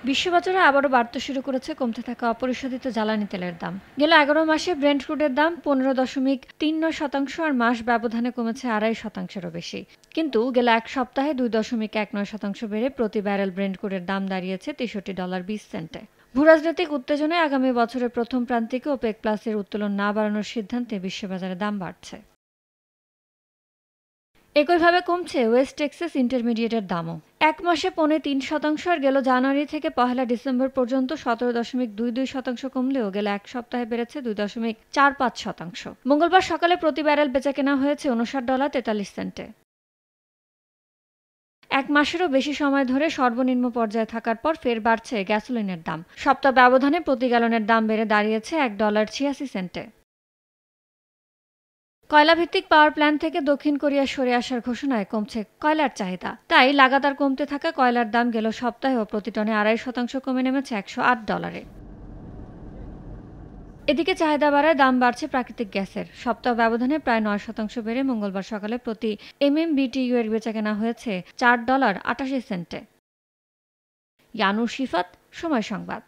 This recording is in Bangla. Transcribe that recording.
বিশ্ববাজারে আবারও বাড়তে শুরু করেছে কমতে থাকা অপরিশোধিত জ্বালানি তেলের দাম। গেল ১১ মাসে ব্রেন্ট ক্রুডের দাম ১৫.৩৯% আর মাস ব্যবধানে কমেছে ২.৫%-এরও বেশি। কিন্তু গেল এক সপ্তাহে ২.১৯% বেড়ে প্রতি ব্যারেল ব্রেন্ট ক্রুডের দাম দাঁড়িয়েছে $৬৩.২০। ভূরাজনৈতিক উত্তেজনায় আগামী বছরের প্রথম প্রান্তিকে ওপেক প্লাসের উত্তোলন না বাড়ানোর সিদ্ধান্তে বিশ্ববাজারে দাম বাড়ছে। একইভাবে কমছে ওয়েস্ট টেক্সাস ইন্টারমিডিয়েটের দামও। এক মাসে ৩.৩% আর গেল জানুয়ারি থেকে পহেলা ডিসেম্বর পর্যন্ত ১৭.২২% কমলেও গেল এক সপ্তাহে বেড়েছে ২.৪৫%। মঙ্গলবার সকালে প্রতি ব্যারেল বেচাকেনা হয়েছে $৫৯.৪৩। এক মাসেরও বেশি সময় ধরে সর্বনিম্ন পর্যায়ে থাকার পর ফের বাড়ছে গ্যাসোলিনের দাম। সপ্তাহ ব্যবধানে প্রতি গ্যালনের দাম বেড়ে দাঁড়িয়েছে $১.৮৬। কয়লাভিত্তিক পাওয়ার প্ল্যান্ট থেকে দক্ষিণ কোরিয়া সরে আসার ঘোষণায় কমছে কয়লার চাহিদা। তাই লাগাতার কমতে থাকা কয়লার দাম গেল সপ্তাহেও প্রতি টনে ২.৫% কমে নেমেছে $১০৮। এদিকে চাহিদা বাড়ায় দাম বাড়ছে প্রাকৃতিক গ্যাসের। সপ্তাহ ব্যবধানে প্রায় ৯% বেড়ে মঙ্গলবার সকালে প্রতি MMBTU এর বেচাকেনা হয়েছে $৪.৮৮। ইয়ানুর শিফাত, সময় সংবাদ।